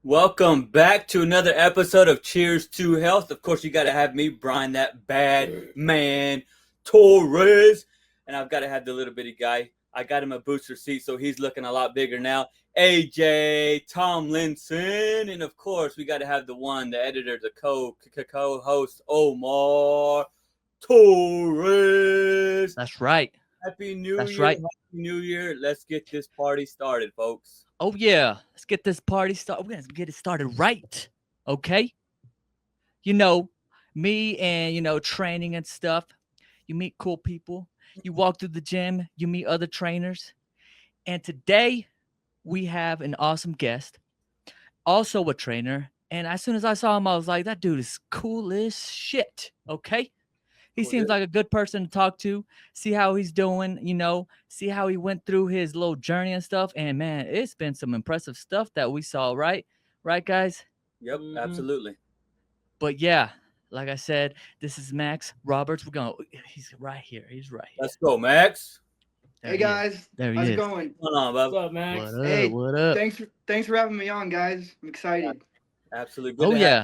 Welcome back to another episode of Cheers to Health. Of course, you got to have me, Brian, that bad man, Torres. And I've got to have the little bitty guy. I got him a booster seat, so he's looking a lot bigger now. AJ Tomlinson. And of course, we got to have the one, the editor, the co-host, Omar Torres. That's right. Happy New That's Year. right. Happy New Year. Let's get this party started, folks. Oh yeah, let's get this party started. We're gonna get it started right, okay? You know, me and training and stuff. You meet cool people. You walk through the gym. You meet other trainers. And today we have an awesome guest, also a trainer. And as soon as I saw him, I was like, that dude is cool as shit. Okay. He Cool, seems dude. like a good person to talk to, see how he's doing, see how he went through his little journey and stuff. And man, it's been some impressive stuff that we saw, right? Right, guys? Yep, absolutely. But yeah, like I said, this is Max Roberts. He's right here. He's right here. Let's go, Max. There Hey he is. guys, There he how's it is. going? What's going on, bub? What's up, Max? What up? Hey, What up? Thanks for having me on, guys. I'm excited. Absolutely. Good Oh to have yeah.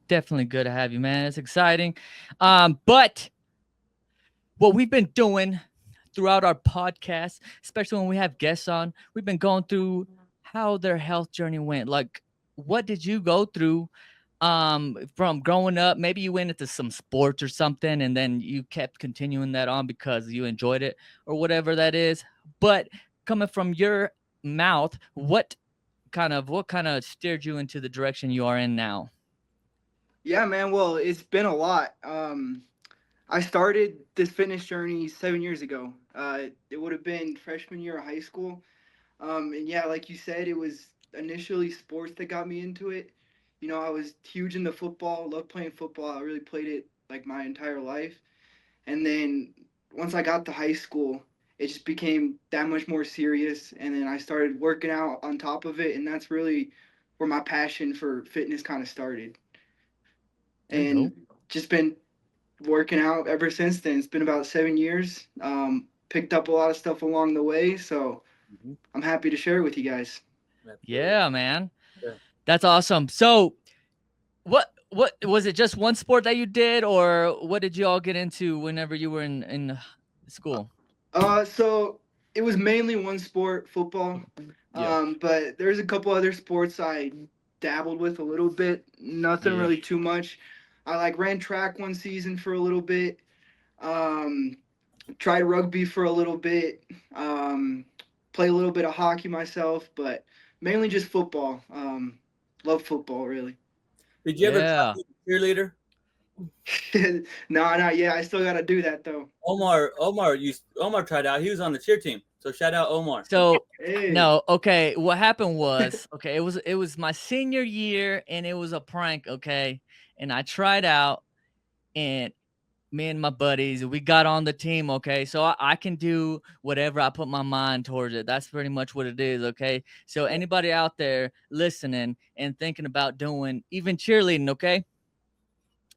Definitely good to have you, man. It's exciting. But what we've been doing throughout our podcast, especially when we have guests on, we've been going through how their health journey went. Like, what did you go through from growing up? Maybe you went into some sports or something and then you kept continuing that on because you enjoyed it or whatever that is. But coming from your mouth, what kind of steered you into the direction you are in now? Yeah, man. Well, it's been a lot. I started this fitness journey 7 years ago. It would have been freshman year of high school. And yeah, like you said, it was initially sports that got me into it. You know, I was huge into football, loved playing football. I really played it like my entire life. And then once I got to high school, it just became that much more serious. And then I started working out on top of it. And that's really where my passion for fitness kind of started. There you And go. just been working out ever since then. It's been about 7 years. Picked up a lot of stuff along the way. So you. I'm happy to share it with you guys. Yeah, man. Yeah. That's awesome. So what was it, just one sport that you did, or what did you all get into whenever you were in school? So it was mainly one sport, football. Yeah. But there's a couple other sports I dabbled with a little bit. Nothing Yeah. really too much. I like ran track one season for a little bit. Um, Tried rugby for a little bit. Play a little bit of hockey myself, but mainly just football. Love football really. Did you ever try Yeah. to be a cheerleader? No, not yet. I still gotta do that though. Omar tried out. He was on the cheer team. So shout out Omar. So Hey. no, okay. What happened was, okay, it was my senior year and it was a prank, okay? And I tried out and me and my buddies, we got on the team, okay? So I can do whatever I put my mind towards it. That's pretty much what it is, okay? So anybody out there listening and thinking about doing even cheerleading, okay?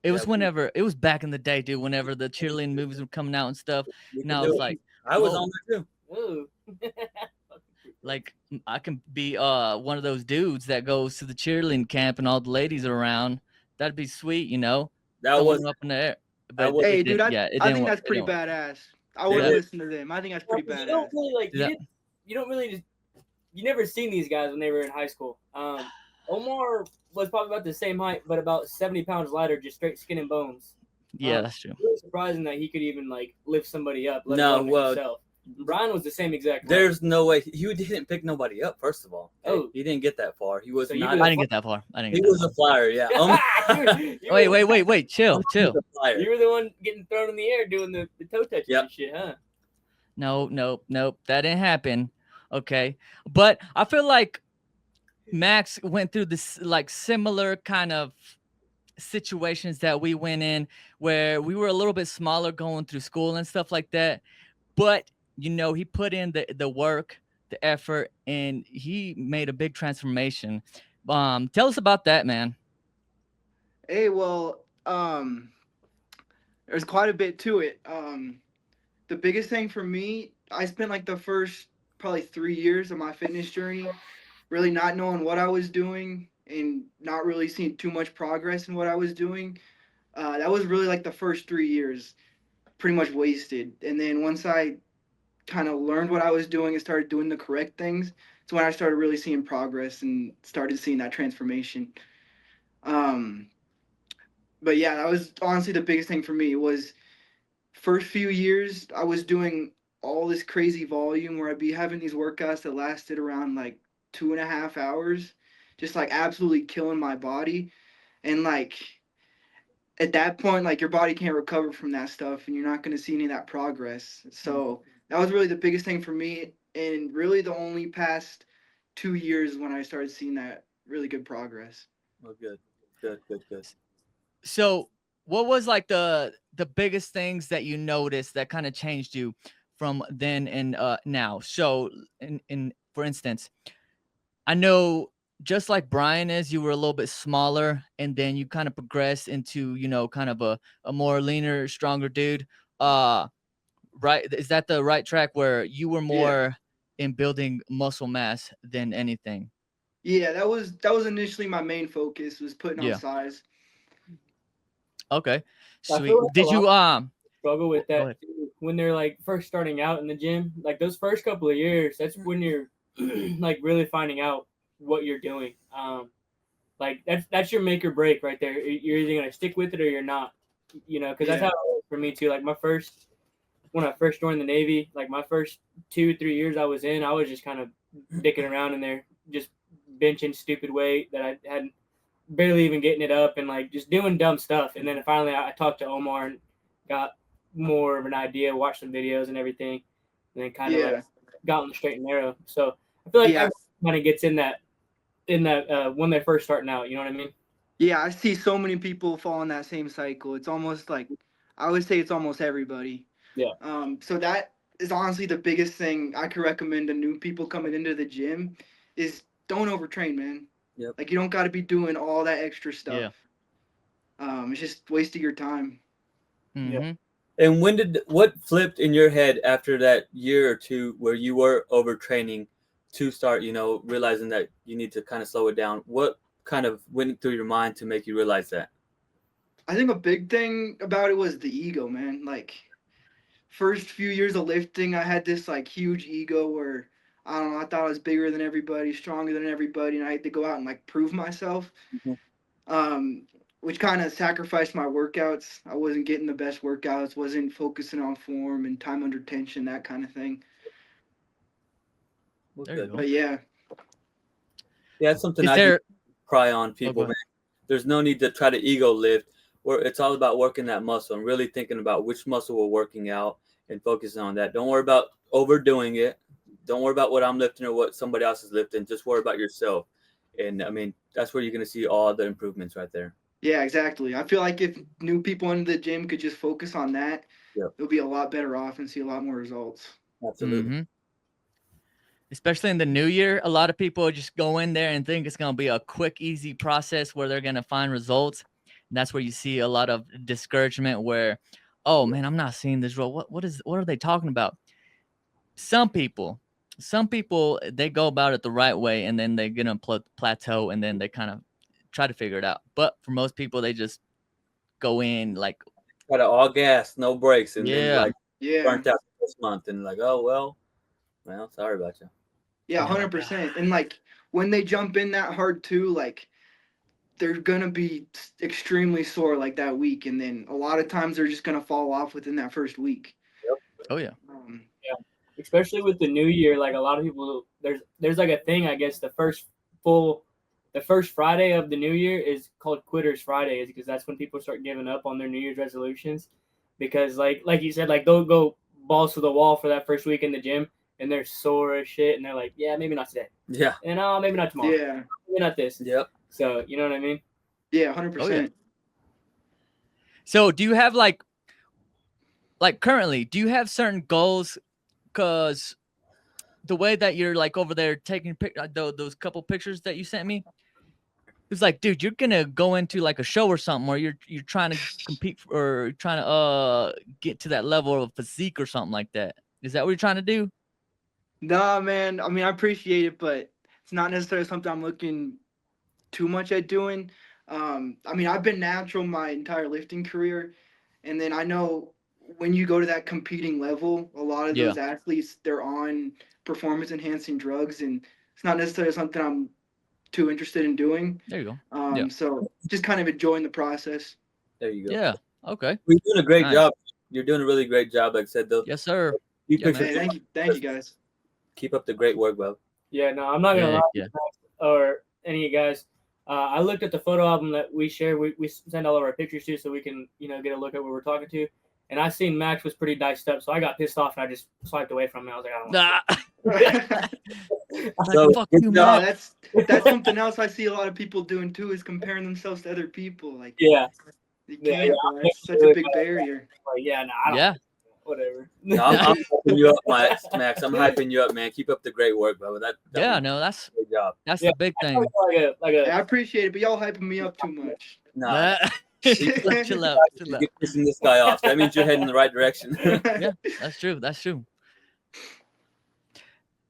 It was back in the day, dude, whenever the cheerleading movies were coming out and stuff. We And can I do was it. like, I was whoa. on there too. Ooh. like I can be one of those dudes that goes to the cheerleading camp and all the ladies are around. That'd be sweet, That throwing was them up in the air. that But was Hey, it dude, didn't. Yeah, it I didn't think work. that's It pretty didn't work. badass. I They wouldn't did. listen to them. I think that's pretty You don't badass. really like Yeah. you don't really just you never seen these guys when they were in high school. Omar was probably about the same height, but about 70 pounds lighter, just straight skin and bones. Yeah, that's true. Really surprising that he could even like lift somebody up, let No, alone well, himself. Brian was the same exact height. There's no way he didn't pick nobody up. First of all, Oh. he didn't get that far. He was So you not. were I didn't get that far. He was a flyer. Yeah. You were- Wait. Chill. He was a flyer. You were the one getting thrown in the air doing the toe touches Yep. and shit, huh? Nope. That didn't happen. Okay. But I feel like Max went through this like similar kind of situations that we went in where we were a little bit smaller going through school and stuff like that. But he put in the work, the effort, and he made a big transformation. Tell us about that, man. Hey, well, there's quite a bit to it. The biggest thing for me, I spent like the first probably 3 years of my fitness journey really not knowing what I was doing and not really seeing too much progress in what I was doing. That was really like the first 3 years pretty much wasted. And then once I kind of learned what I was doing and started doing the correct things, it's when I started really seeing progress and started seeing that transformation. Um, but yeah, that was honestly the biggest thing for me was first few years I was doing all this crazy volume where I'd be having these workouts that lasted around like 2.5 hours, just like absolutely killing my body. And like at that point, like your body can't recover from that stuff and you're not going to see any of that progress. So that was really the biggest thing for me. And really the only past 2 years when I started seeing that really good progress. Oh, good, good, good, good. So what was like the biggest things that you noticed that kind of changed you from then and now? So in for instance, I know just like Brian is, you were a little bit smaller and then you kind of progressed into, you know, kind of a more leaner, stronger dude. Right, is that the right track where you were Yeah. more in building muscle mass than anything? Yeah, that was initially my main focus was putting on Yeah. size. Okay. I Sweet. feel like a Did lot you struggle with go that ahead. too. When they're like first starting out in the gym. Like those first couple of years, that's when you're like really finding out what you're doing. Like that's your make or break right there. You're either gonna stick with it or you're not. You know, because that's how Yeah. it was for me too. Like when I first joined the Navy, like my first 2 3 years I was in, I was just kind of dicking around in there, just benching stupid weight that I hadn't barely even getting it up and like just doing dumb stuff. And then finally I talked to Omar and got more of an idea, watched some videos and everything, and then kind of like Yeah. got on the straight and narrow. So I feel like Yeah. everyone kind of gets in that when they're first starting out. You know what I mean? Yeah, I see so many people fall in that same cycle. It's almost like I would say it's almost everybody. Yeah. So that is honestly the biggest thing I could recommend to new people coming into the gym is don't overtrain, man. Yep. Like you don't got to be doing all that extra Yeah. stuff. It's just wasting your time. Yeah. Mm-hmm. And what flipped in your head after that year or two where you were overtraining to start, realizing that you need to kind of slow it down? What kind of went through your mind to make you realize that? I think a big thing about it was the ego, man. Like first few years of lifting, I had this like huge ego where I don't know, I thought I was bigger than everybody, stronger than everybody, and I had to go out and like prove myself. Mhm. Um, which kind of sacrificed my workouts. I wasn't getting the best workouts, wasn't focusing on form and time under tension, that kind of thing. Well, There you good. go. But yeah, Yeah, that's something Is I do there pry on go people, man. ahead. There's no need to try to ego lift. Where it's all about working that muscle and really thinking about which muscle we're working out and focusing on that. Don't worry about overdoing it. Don't worry about what I'm lifting or what somebody else is lifting. Just worry about yourself. And I mean, that's where you're going to see all the improvements right there. yeah, exactly. I feel like if new people into the gym could just focus on that, Yep. they'll be a lot better off and see a lot more results. Absolutely. Mm-hmm. Especially in the new year, a lot of people just go in there and think it's going to be a quick, easy process where they're going to find results. And that's where you see a lot of discouragement where, oh man, I'm not seeing this role. What are they talking about? Some people, they go about it the right way and then they get on plateau and then they kind of try to figure it out. But for most people, they just go in like, Got all gas, no brakes, and then yeah, like Yeah, burnt out this month and like, oh well, sorry about you. yeah, and you're like, 100%. And like when they jump in that hard too, like they're gonna be extremely sore like that week, and then a lot of times they're just gonna fall off within that first week. oh yeah, Um, Especially with the new year, like a lot of people, there's like a thing. I guess the first Friday of the new year is called Quitters Friday, is because that's when people start giving up on their New Year's resolutions. Because like you said, like they'll go balls to the wall for that first week in the gym, and they're sore as shit, and they're like, yeah, maybe not today, Yeah. and maybe not tomorrow, yeah, maybe not this. Yep. So you know what I mean? yeah, 100%. So do you have like currently, do you have certain goals? Because the way that you're like over there taking those couple pictures that you sent me, it's like, dude, you're gonna go into like a show or something, or you're trying to compete or trying to get to that level of physique or something like that. Is that what you're trying to do? Nah, man. I mean, I appreciate it, but it's not necessarily something I'm looking too much at doing. I mean, I've been natural my entire lifting career, and then I know when you go to that competing level, a lot of Yeah. those athletes they're on performance enhancing drugs, and it's not necessarily something I'm too interested in doing. There you go. Yeah. So just kind of enjoying the process. There you go. Yeah. Okay. You're doing a great Nice. job. You're doing a really great job. Like I said, though, Yes, sir. you Yeah, picture man. Hey, thank you guys. keep up the great work, bro. Yeah, no, I'm not gonna Heck lie, yeah. or any of you guys. I looked at the photo album that we share. We send all of our pictures to, so we can get a look at what we're talking to. And I seen Max was pretty diced up, so I got pissed off and I just swiped away from him. I was like, I don't want Nah. No, So, Like, fuck good you, job. man. that's something else I see a lot of people doing too is comparing themselves to other people. Like Yeah, you Yeah, can't, bro. That's such a big barrier. like, yeah, no, I don't. Yeah. Whatever. No, I'm hyping you up, Max. I'm hyping you up, man. Keep up the great work, bro. That Yeah, was no, that's a great job. the big thing. like a Hey, I appreciate it, but y'all hyping me up too much. Nah, Chill out, chill out. you're pissing this guy off. That means you're heading in the right direction. Yeah, that's true. That's true.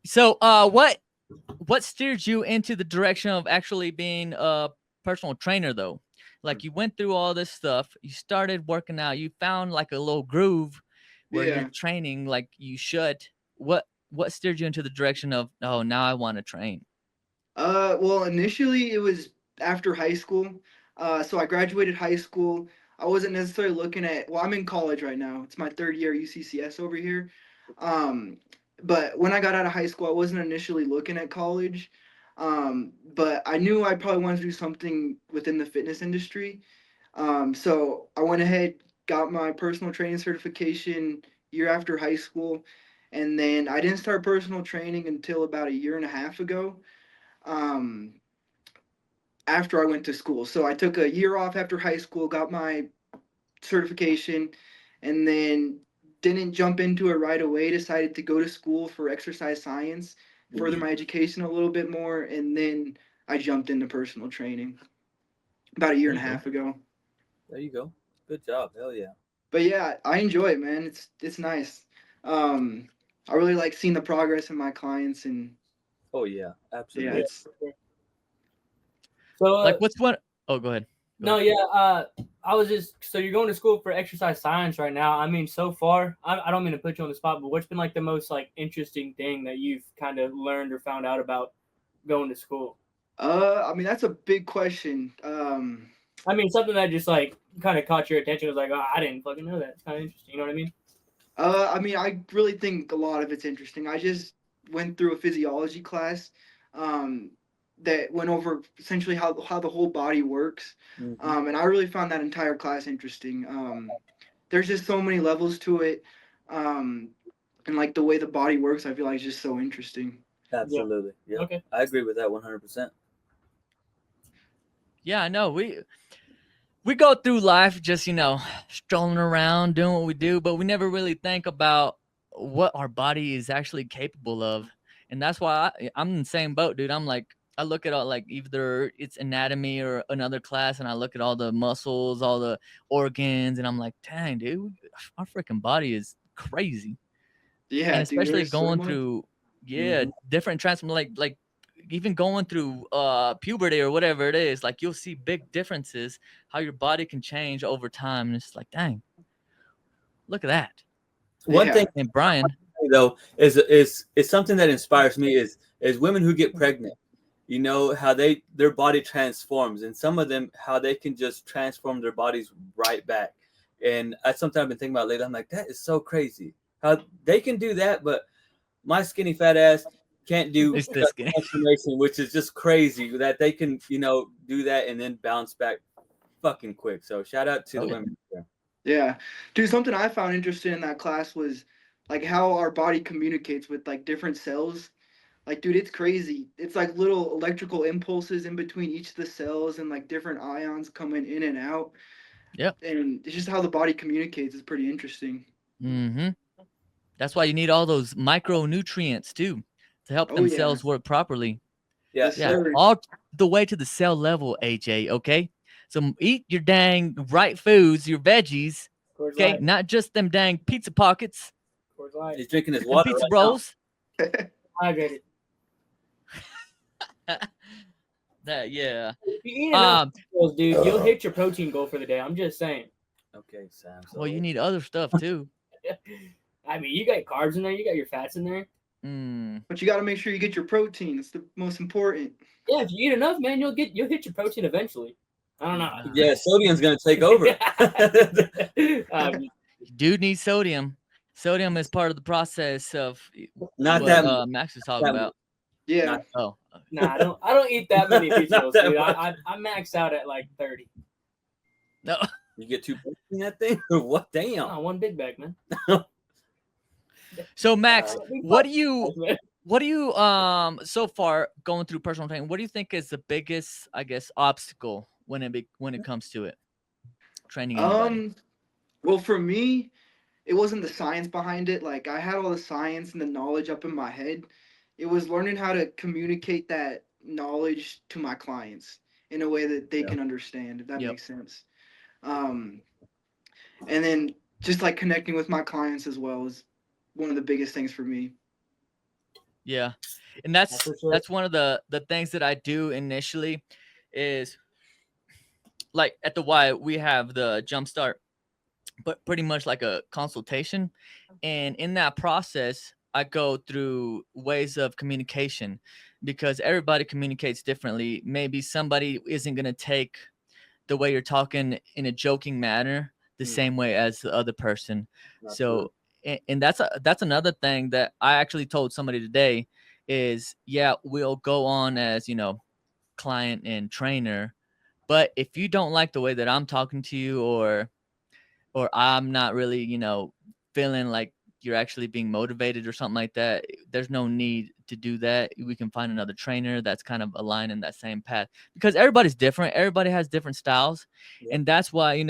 So, what steered you into the direction of actually being a personal trainer, though? Like, you went through all this stuff, you started working out, you found like a little groove where Yeah. you're training like you should. What steered you into the direction of, oh, now I want to train? Well, initially it was after high school. So I graduated high school. I wasn't necessarily looking at, well, I'm in college right now. It's my third year UCCS over here. But when I got out of high school, I wasn't initially looking at college. But I knew I probably wanted to do something within the fitness industry. So I went ahead, got my personal training certification year after high school. And then I didn't start personal training until about a year and a half ago. After I went to school. So I took a year off after high school, got my certification, and then didn't jump into it right away. Decided to go to school for exercise science, further my education a little bit more, and then I jumped into personal training about a year and a half ago. There you go. Good job. Hell yeah. But yeah, I enjoy it, man. It's nice. I really like seeing the progress in my clients, and Oh yeah, absolutely. yeah, it's So Like, what's one? Oh, go ahead. no, yeah. I was just so you're going to school for exercise science right now. I mean, so far, I don't mean to put you on the spot, but what's been like the most like interesting thing that you've kind of learned or found out about going to school? I mean that's a big question. I mean, something that just like kind of caught your attention was like, oh, I didn't fucking know that. It's kind of interesting. You know what I mean? I mean, I really think a lot of it's interesting. I just went through a physiology class that went over essentially how the whole body works, and I really found that entire class interesting. There's just so many levels to it, and like the way the body works, I feel like is just so interesting. Absolutely. Yeah. Okay. I agree with that 100%. Yeah, I know. We go through life just, strolling around, doing what we do, but we never really think about what our body is actually capable of. And that's why I'm in the same boat, dude. I'm like, I look at all like either it's anatomy or another class, and I look at all the muscles, all the organs, and I'm like, dang, dude, our freaking body is crazy. Yeah, And dude, especially there's so going much. through, different like even going through puberty or whatever it is, like you'll see big differences how your body can change over time, and it's like, dang, look at that. One Yeah. thing And Brian, though is something that inspires me is women who get pregnant. You know how their body transforms, and some of them how they can just transform their bodies right back. And that's something I've been thinking about lately. I'm like, that is so crazy how they can do that, but my skinny fat ass can't do It's this skinny. transformation, which is just crazy that they can do that and then bounce back fucking quick. So shout out to the women. Yeah, dude, something I found interesting in that class was like how our body communicates with like different cells. Like, dude, it's crazy. It's like little electrical impulses in between each of the cells and like different ions coming in and out. Yep. And it's just how the body communicates is pretty interesting. That's why you need all those micronutrients too to help them cells work properly. Yeah, all the way to the cell level, AJ. Okay, so eat your dang right foods, your veggies. Okay, not just them dang pizza pockets. He's drinking his water. Pizza right bros. Hydrated. That yeah. If you eat enough vegetables, dude, you'll hit your protein goal for the day. I'm just saying. Okay, Sam. So Well, you need other stuff too. I mean, you got carbs in there, you got your fats in there. But you got to make sure you get your protein. It's the most important. Yeah, if you eat enough, man, you'll hit your protein eventually. I don't know. yeah, sodium's gonna take over. Um, You do need sodium. Sodium is part of the process of Not what that much. Max was talking That about. Yeah. Not- Oh, nah, I don't eat that many Not vegetables, that dude. much. I max out at like 30. no. You get 2 points in that thing? What? Damn. Nah, one big bag, man. So Max, We what fuck- do you so far going through personal training? What do you think is the biggest, I guess, obstacle when it comes to it? Training anybody. Well, for me, it wasn't the science behind it. Like I had all the science and the knowledge up in my head. It was learning how to communicate that knowledge to my clients in a way that they can understand, if that Yep. makes sense. And then just like connecting with my clients as well is one of the biggest things for me. Yeah. And that's for sure. that's one of the things that I do initially is like at the Y we have the jumpstart, but pretty much like a consultation. And in that process, I go through ways of communication because everybody communicates differently. Maybe somebody isn't going to take the way you're talking in a joking manner the same way as the other person. So, and that's another thing that I actually told somebody today is, yeah, we'll go on as, client and trainer, but if you don't like the way that I'm talking to you or I'm not really, feeling like you're actually being motivated or something like that, there's no need to do that. We can find another trainer that's kind of aligned in that same path because everybody's different. Everybody has different styles. Yeah. And that's why,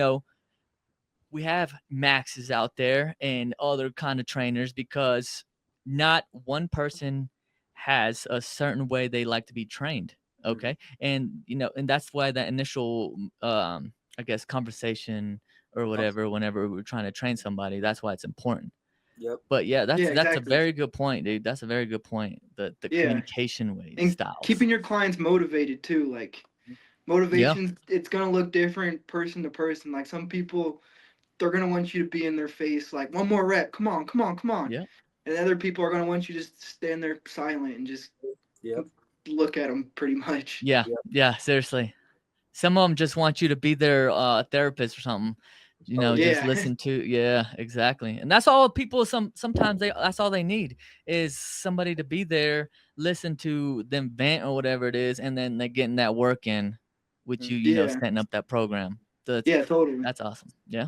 we have Maxes out there and other kind of trainers because not one person has a certain way they like to be trained. Okay. And, and that's why that initial, I guess, conversation or whatever, whenever we're trying to train somebody, that's why it's important. Yep. But yeah, that's a exactly. very good point, dude. That's a very good point. The Yeah. communication way, And styles. keeping your clients motivated too. Like motivation, it's gonna look different person to person. Like some people, they're gonna want you to be in their face, like one more rep, come on, come on, come on. Yeah. And other people are gonna want you to just stand there silent and just look at them, pretty much. Yeah. Yeah. Seriously. Some of them just want you to be their therapist or something, just Yeah. listen to. Yeah, exactly. And that's all people sometimes that's all they need is somebody to be there, listen to them vent or whatever it is, and then they're getting that work in with you, Yeah. setting up that program. Yeah, totally. That's awesome. Yeah.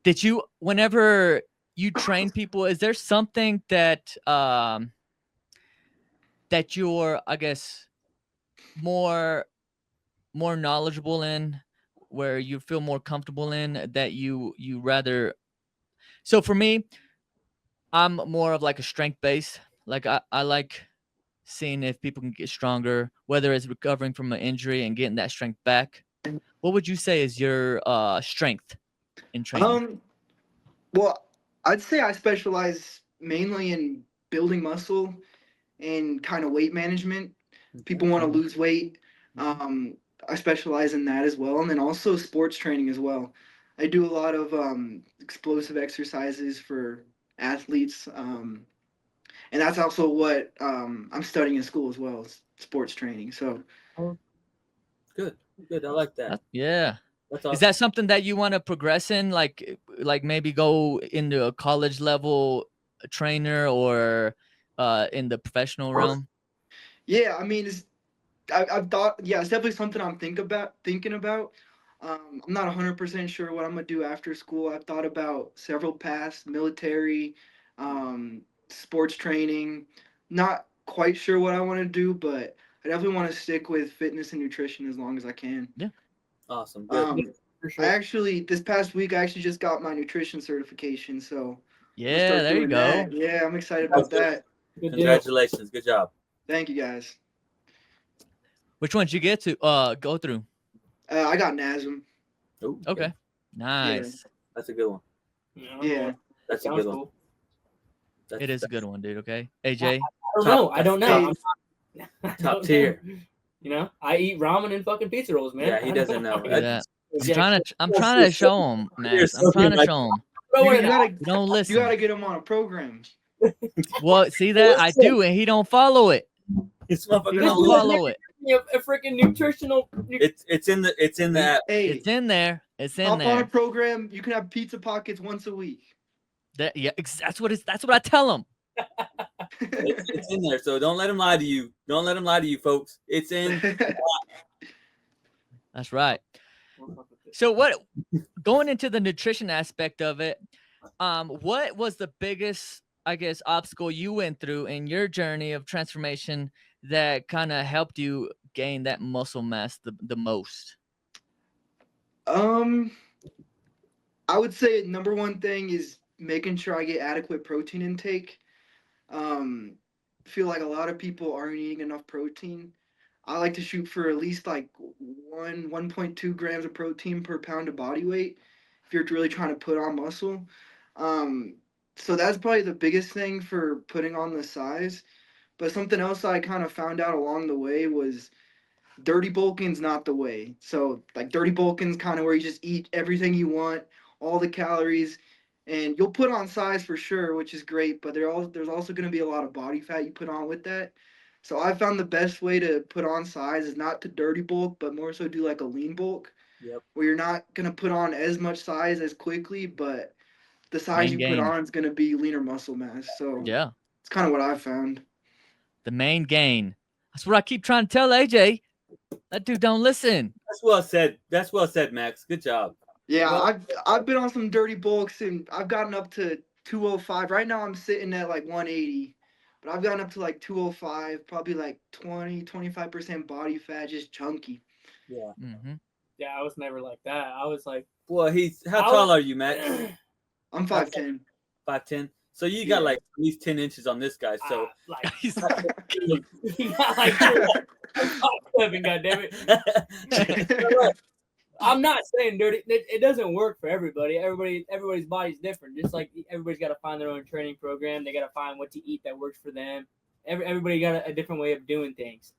Did you, whenever you train people, is there something that that you're, I guess, more knowledgeable in, where you feel more comfortable in, that you rather? So for me, I'm more of like a strength base. Like I like seeing if people can get stronger, whether it's recovering from an injury and getting that strength back. What would you say is your strength in training? Well, I'd say I specialize mainly in building muscle and kind of weight management. People want to lose weight. I specialize in that as well, and then also sports training as well. I do a lot of explosive exercises for athletes, and that's also what I'm studying in school as well, sports training. So Good. I like that. Yeah. That's awesome. Is that something that you want to progress in, like maybe go into a college level trainer or in the professional realm? yeah, I mean, I've thought, yeah, it's definitely something I'm thinking about. I'm not 100% sure what I'm gonna do after school. I've thought about several paths: military, sports training. Not quite sure what I want to do, but I definitely want to stick with fitness and nutrition as long as I can. Yeah. Awesome. Good. For sure. I actually, this past week, I actually just got my nutrition certification, so I'm gonna Yeah, start there you doing go. that. Yeah, I'm excited about that. Good deal. Congratulations. Good job. Thank you, guys. Which one did you get to go through? I got NASM. Ooh, Okay. Nice. That's a good one. Yeah. That's a Sounds good one. cool. It is a good one, dude. Okay. AJ. I don't know. Hey, I Top don't tier. know. You know, I eat ramen and fucking pizza rolls, man. Yeah, he doesn't know. Look at that. Yeah, I'm trying to show him, Max. I'm trying to show him. throw it You in gotta, You don't you listen. gotta get him on a program. Well, see that I do, and he don't follow it. This He motherfucker don't don't listen. follow it. a freaking nutritional. It's in the app. Hey, It's in there. It's in hop on a there. program. You can have pizza pockets once a week. That's what I tell him. It's in there. So don't let him lie to you. Don't let him lie to you, folks. It's in. That's right. So going into the nutrition aspect of it, what was the biggest, I guess, obstacle you went through in your journey of transformation that kind of helped you gain that muscle mass the most? I would say number one thing is making sure I get adequate protein intake. Feel like a lot of people aren't eating enough protein. I like to shoot for at least like 1.2 grams of protein per pound of body weight if you're really trying to put on muscle. Um, so that's probably the biggest thing for putting on the size. But something else I kind of found out along the way was dirty bulking's not the way. So like dirty bulking's kind of where you just eat everything you want, all the calories, and you'll put on size for sure, which is great. But there's also going to be a lot of body fat you put on with that. So I found the best way to put on size is not to dirty bulk, but more so do like a lean bulk, Yep. where you're not going to put on as much size as quickly, but the size Main you put gain. on is going to be leaner muscle mass. So Yeah, it's kind of what I found. the main gain. That's what I keep trying to tell AJ. That dude don't listen. That's well said. That's well said, Max. Good job. Yeah, Well, I've been on some dirty bulks and I've gotten up to 205. Right now I'm sitting at like 180, but I've gotten up to like 205, probably like 25% body fat, just chunky. yeah. Mm-hmm. Yeah, I was never like that. I was like, Boy, how tall are you, Max? I'm 5'10. 5'10". So you got Yeah. like at least 10 inches on this guy. So like, He's- not like 5'7", goddammit. I'm not saying dirty. It doesn't work for everybody. Everybody's body's different. Just like everybody's got to find their own training program. They got to find what to eat that works for them. Everybody got a different way of doing things.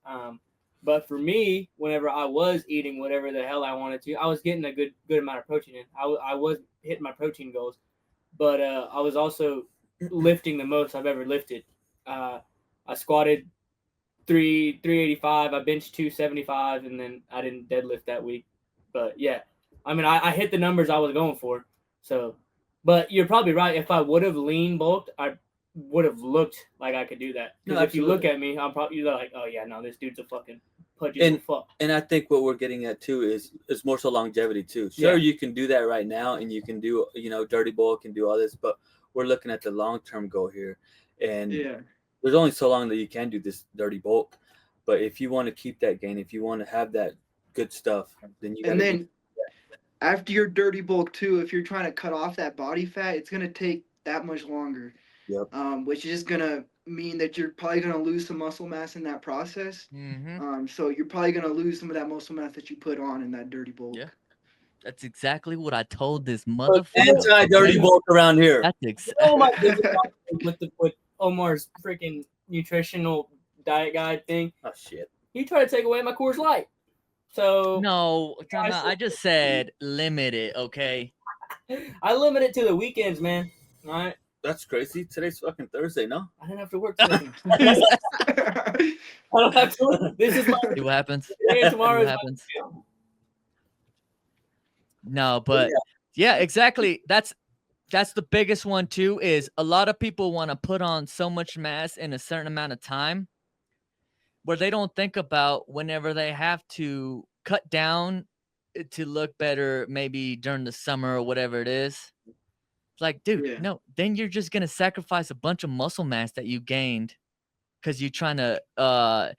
But for me, whenever I was eating whatever the hell I wanted to, I was getting a good amount of protein in. I was hitting my protein goals, but I was also lifting the most I've ever lifted. I squatted 385. I benched 275, and then I didn't deadlift that week. But yeah, I mean, I hit the numbers I was going for. So, but you're probably right. If I would have lean bulked, I would have looked like I could do that. Because if you look at me, I'm probably like, oh yeah, no, this dude's a fucking pudgy as fuck. And I think what we're getting at too is more so longevity too. Sure, you can do that right now, and you can do dirty bulk and do all this, but we're looking at the long term goal here, and Yeah. there's only so long that you can do this dirty bulk. But if you want to keep that gain, if you want to have that good stuff, then you. And then after your dirty bulk too, if you're trying to cut off that body fat, it's gonna take that much longer. Yep. Which is gonna mean that you're probably gonna lose some muscle mass in that process. Mm-hmm. So you're probably gonna lose some of that muscle mass that you put on in that dirty bulk. Yeah. That's exactly what I told this motherfucker. Anti-dirty bulk around here. That's exactly. Oh my goodness, with Omar's freaking nutritional diet guide thing. Oh shit. He tried to take away my Coors Light. So No, I just said limit it, okay? I limit it to the weekends, man. All right. That's crazy. Today's fucking Thursday, no? I didn't have to work today. I don't have to work. This is my See what happens. day and tomorrow What is happens. No, but yeah, exactly. That's the biggest one too, is a lot of people want to put on so much mass in a certain amount of time where they don't think about whenever they have to cut down to look better, maybe during the summer or whatever it is. It's like, dude, no, then you're just going to sacrifice a bunch of muscle mass that you gained because you're trying to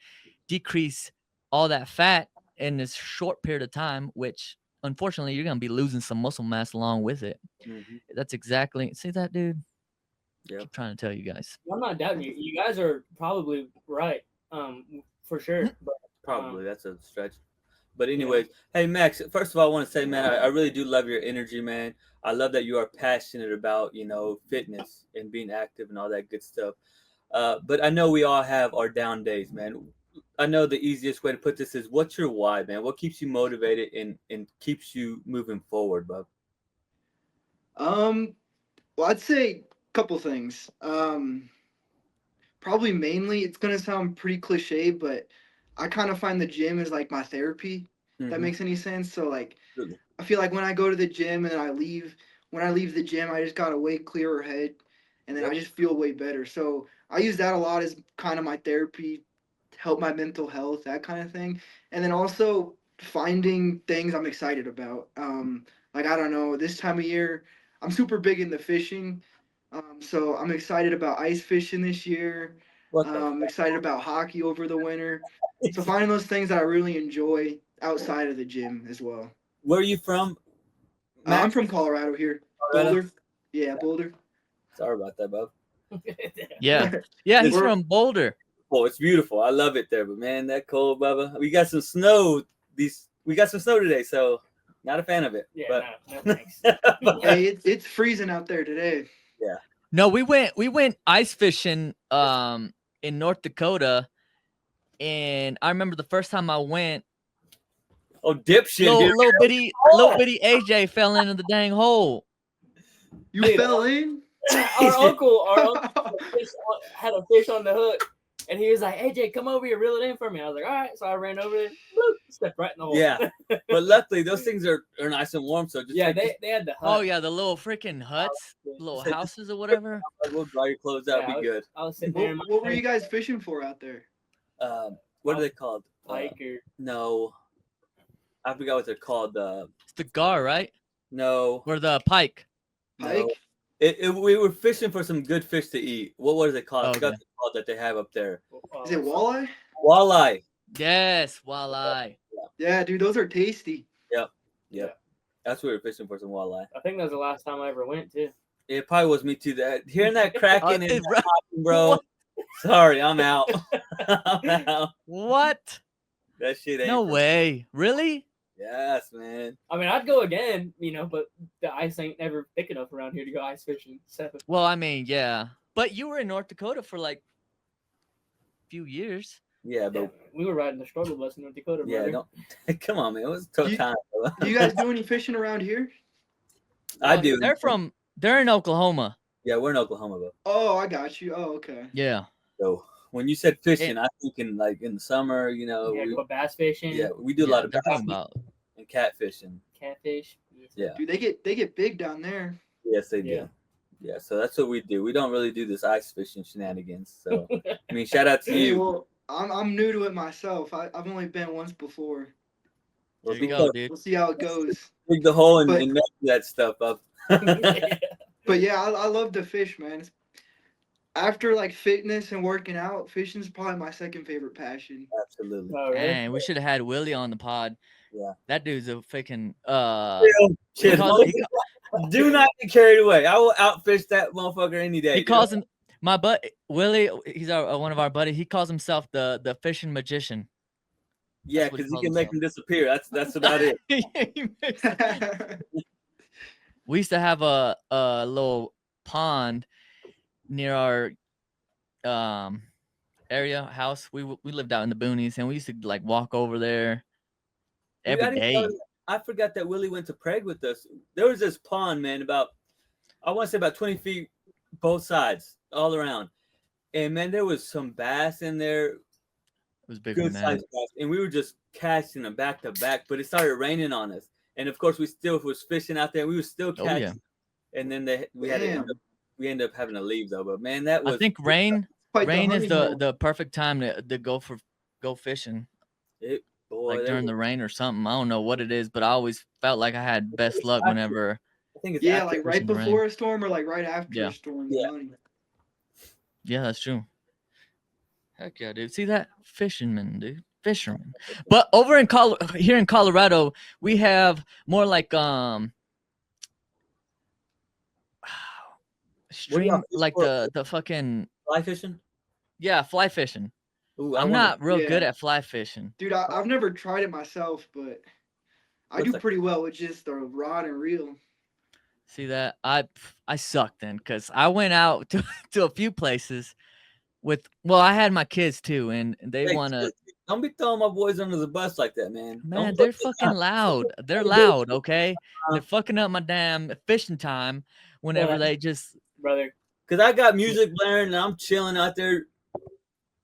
decrease all that fat in this short period of time, which unfortunately you're going to be losing some muscle mass along with it. Mm-hmm. That's exactly, see that, dude? Yeah. Keep trying to tell you guys. I'm not doubting you. You guys are probably right, for sure. But, probably that's a stretch. But anyways, hey Max, first of all, I want to say, man, I really do love your energy, man. I love that you are passionate about, fitness and being active and all that good stuff. But I know we all have our down days, man. I know the easiest way to put this is, what's your why, man? What keeps you motivated and keeps you moving forward, bub? Well, I'd say a couple things. Probably mainly, it's gonna sound pretty cliche, but I kind of find the gym is like my therapy. If that Mhm. makes any sense. So like, Absolutely. I feel like when I go to the gym and when I leave the gym, I just got a way clearer head, and then Yep. I just feel way better. So I use that a lot as kind of my therapy, to help my mental health, that kind of thing. And then also finding things I'm excited about. Like I don't know, this time of year, I'm super big into fishing. So I'm excited about ice fishing this year. What the Excited about hockey over the winter. So fuck? finding those things that I really enjoy outside of the gym as well. Where are you from, I'm Matt? from Colorado here. Colorado? Boulder. Yeah, Boulder. Sorry about that, bub. Yeah. Yeah, he's We're- from Boulder. Oh, it's beautiful. I love it there, but man, that cold, Bubba. We got some snow. We got some snow today, so not a fan of it. Yeah, but no thanks. Hey, it's freezing out there today. No, we went ice fishing in North Dakota, and I remember the first time I went, oh, dipshit, dude. little bitty AJ fell into the dang hole. You Dude. fell in? our uncle had a fish on the hook, and he was like, "AJ, come over here, reel it in for me." I was like, "All right." So I ran over there, bloop, stepped right in the hole. Yeah, but luckily those things are nice and warm, so just Yeah, take they had the hut. Oh yeah, the little freaking huts, little houses or whatever. we'll dry your clothes out, Yeah, be good. I was sitting there in my What were you guys fishing for out there? What are they called? pike or No, I forgot what they're called. It's the gar, right? No, Or the pike. no. Pike? We were fishing for some good fish to eat. What was it called? I forgot Okay. what it's called that they have up there. Is it walleye? Walleye. Yes, walleye. Yeah, dude, those are tasty. Yep. That's what we were fishing for, some walleye. I think that was the last time I ever went too. It probably was me too. That hearing that cracking and bro, bro. Sorry, I'm out. I'm out. what? That shit ain't. No for me. way. Really? Yes, man. I mean, I'd go again, but the ice ain't ever thick enough around here to go ice fishing. So Well, I mean, yeah. But you were in North Dakota for like a few years. Yeah, yeah, but we were riding the struggle bus in North Dakota. yeah, brother. don't. Come on, man. It was a tough You- time. Bro. Do you guys do any fishing around here? I Well, do. they're in Oklahoma. Yeah, we're in Oklahoma, bro. Oh, I got you. Oh, okay. Yeah. So when you said fishing, I think in like in the summer, Yeah, we, go bass fishing. yeah, we do a lot of they're bass talking about. and catfishing. Catfish. Yeah. Dude, they get big down there. Yes, they do. Yeah. Yeah, so that's what we do. We don't really do this ice fishing shenanigans. So I mean, shout out to Hey, you. well, I'm new to it myself. I've only been once before. Well, There you go, dude. We'll see how it goes. dig the hole and, But- and mess that stuff up. But yeah, I love to fish, man. After like fitness and working out, fishing is probably my second favorite passion. Absolutely. Oh, really? Man, we should have had Willie on the pod. Yeah. That dude's a freaking Chill. he calls, he, Do not get carried away. I will outfish that motherfucker any day. he calls him my Willie. He's one of our buddy. He calls himself the fishing magician. Yeah, That's what he because he calls can make himself. them disappear. That's about it. We used to have a little pond near our area house. We lived out in the boonies, and we used to like walk over there Dude, I every didn't day. know- I forgot that Willie went to Prague with us. There was this pond, man, I want to say about 20 feet both sides, all around. And man, there was some bass in there, It was bigger good than sized that. bass, and we were just catching them back to back. But it started raining on us, and of course we still was fishing out there. And we were still Oh, catching, yeah. and then we had to Damn. ended up having to leave though. But man, that was I think rain Quite is honeymoon. the perfect time to go fishing. it. Boy, Like that during was- the rain or something. I don't know what it is, but I always felt like I had best luck whenever. I think it's Yeah, after- like right fishing the rain. before a storm or like right after Yeah. a storm. Yeah. Money. Yeah, that's true. Heck yeah, dude. See that fisherman, dude. Fisherman. But over in here in Colorado, we have more like stream y'all fish like for? the fucking fly fishing. fly fishing. Ooh, I I'm wanna- not real good Yeah. at fly fishing. Dude, I've never tried it myself, but I What's do that? pretty well with just a rod and reel. See that? I suck then because I went out to a few places with I had my kids too, and they Hey, want to Don't be throwing my boys under the bus like that, man. Man, Don't they're put me fucking down. loud. They're loud, okay? They're fucking up my damn fishing time whenever Well, they just brother. Cause I got music blaring and I'm chilling out there,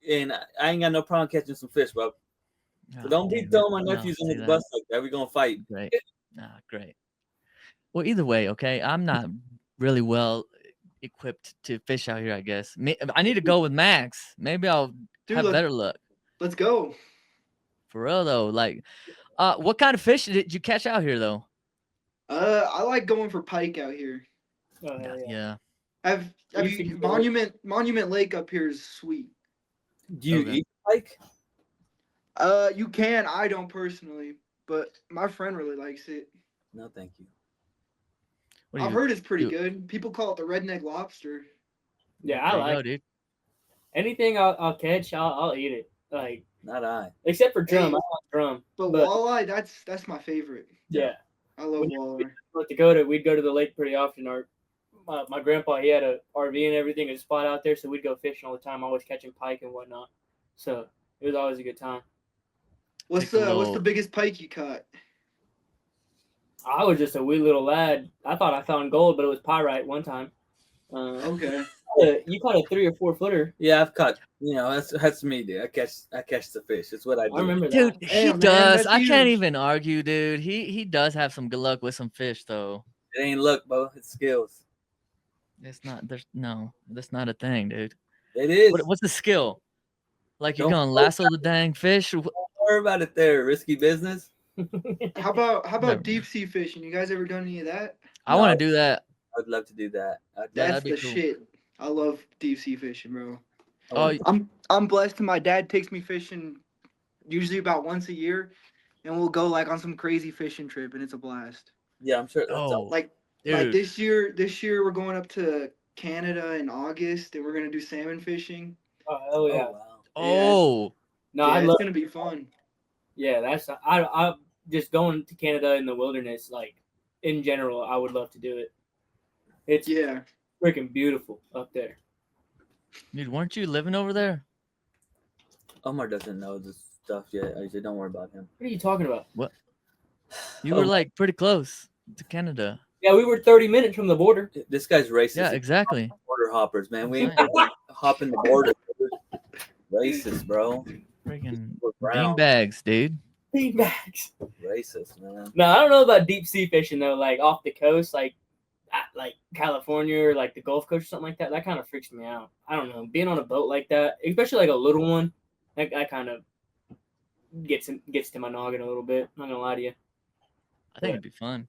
and I ain't got no problem catching some fish, bro. So don't be damn it. throwing my No, nephews see under the that? bus like that. We gonna fight. Great. Great. Well, either way, okay. I'm not really well equipped to fish out here, I guess. I need to go with Max. Maybe I'll Dude, have better luck. let's go. For real though. Like, what kind of fish did you catch out here though? I like going for pike out here. Oh, hell yeah. Yeah. Have We used to you go- Monument Lake up here is sweet. Do you Okay. eat pike? You can. I don't personally, but my friend really likes it. No, thank you. What do I've you heard it's pretty do? good. People call it the redneck lobster. Yeah, There I you like go, dude. anything I'll catch. I'll eat it. Like Not I. except for drum. Hey, I like drum. But But walleye, that's my favorite. yeah, I love When- walleye. North Dakota, we'd go to the lake pretty often. My grandpa, he had a RV and everything, a spot out there, so we'd go fishing all the time, always catching pike and whatnot. So it was always a good time. What's Take a the little- biggest pike you caught? I was just a wee little lad. I thought I found gold, but it was pyrite one time. Okay. You caught a 3 or 4 footer. Yeah, I've caught. You know, that's me, dude. I catch the fish. That's what I do. I remember that. Dude, Damn, he man, does. that's I can't huge. even argue, dude. He does have some good luck with some fish though. It ain't luck, bro. It's skills. It's not that's not a thing, dude. It is. What's the skill? Like you're Don't gonna lasso the dang fish? Don't worry about it. There, risky business. How about Never. deep sea fishing? You guys ever done any of that? I want to do that. I'd love to do that. Yeah, That's that'd be the cool. shit. I love deep sea fishing, bro. Oh, I'm blessed. My dad takes me fishing usually about once a year, and we'll go like on some crazy fishing trip, and it's a blast. Yeah, I'm sure. That's Oh, Like dude. this year we're going up to Canada in August, and we're gonna do salmon fishing. Oh hell yeah! Oh, wow. Oh, No, Yeah, I it's love. gonna be fun. Yeah, that's I just going to Canada in the wilderness, like in general, I would love to do it. It's Yeah. freaking beautiful up there. dude, weren't you living over there? Omar doesn't know this stuff yet. I said, don't worry about him. What are you talking about? You Oh. were like pretty close to Canada. Yeah, we were 30 minutes from the border. This guy's racist. Yeah, exactly. Border hoppers, man. We ain't Right. hopping the border. Dude. Racist, bro. Freaking We're brown. beanbags, dude. Feedbacks. Racist, man. No, I don't know about deep sea fishing though. Like off the coast, like California or like the Gulf Coast or something like that. That kind of freaks me out. I don't know. Being on a boat like that, especially like a little one, that kind of gets to my noggin a little bit. I'm not gonna lie to you. I think it'd be fun.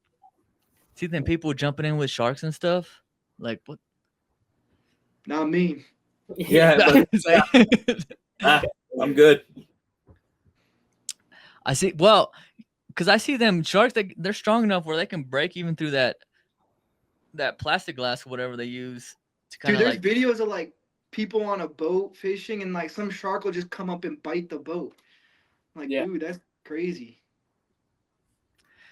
See them people jumping in with sharks and stuff. Like what? Not me. Yeah, but I'm good. I see. Well, because I see them sharks. They're strong enough where they can break even through that plastic glass or whatever they use to kind Dude, of there's like. videos of like people on a boat fishing, and like some shark will just come up and bite the boat. Like, Yeah. dude, that's crazy.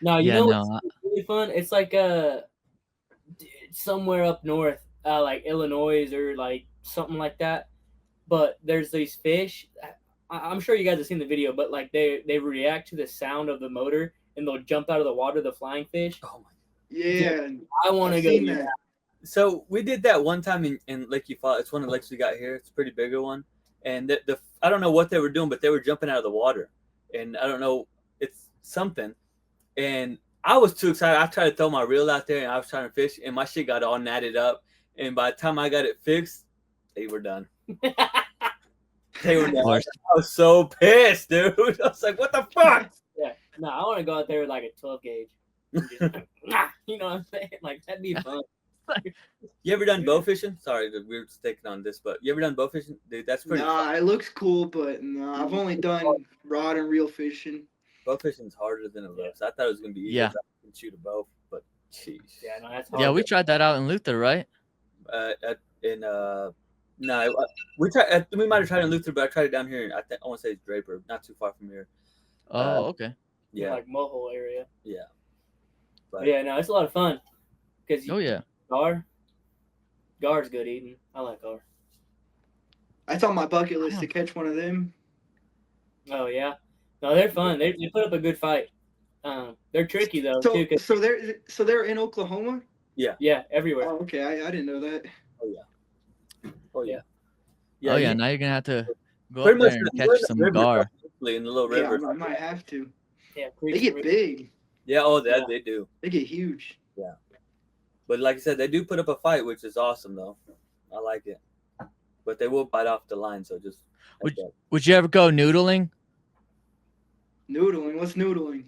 No, you Yeah, know no, what's really fun? It's like somewhere up north, like Illinois or like something like that. But there's these fish. I'm sure you guys have seen the video, but like they react to the sound of the motor and they'll jump out of the water. The flying fish. Oh my. Yeah. I want to I've go. seen do that. So we did that one time in Lake Eufaula. It's one of the lakes we got here. It's a pretty bigger one. And the I don't know what they were doing, but they were jumping out of the water. And I don't know, it's something. And I was too excited. I tried to throw my reel out there and I was trying to fish and my shit got all natted up. And by the time I got it fixed, they were done. They were done. I was so pissed, dude. I was like, what the fuck? Yeah. No, I want to go out there with like a 12 gauge. And just like, nah, you know what I'm saying? Like that'd be fun. You ever done bow fishing? Sorry that we're sticking on this, but you ever done bow fishing? Dude, that's pretty Nah, it looks cool, but nah, I've only done rod and reel fishing. bow fishing's harder than it looks. I thought it was gonna be easy. Yeah. I can shoot a bow, but jeez. Yeah, no, that's Yeah, hard. we tried that out in Luther, right? We might have tried it in Luther, but I tried it down here. I want to say it's Draper, not too far from here. Oh, okay. Yeah, like Mohole area. yeah. But yeah, no, it's a lot of fun. Because Oh yeah. Gar's good eating. I like gar. That's on my bucket list to catch one of them. Oh yeah, no, they're fun. They put up a good fight. They're tricky though too, So cause they're in Oklahoma. yeah, everywhere. Oh, okay, I didn't know that. Oh yeah. Oh yeah. Yeah. Yeah. Oh yeah, You now you're gonna have to go pretty up much there and you're catch in the some river gar. in the little Yeah, rivers. I might have to. Yeah, They creeks and get big. Yeah. Oh, that Yeah. they do. They get huge. Yeah. But like I said, they do put up a fight, which is awesome though. I like it. But they will bite off the line, so just Would heads up. Would you ever go noodling? Noodling. What's noodling?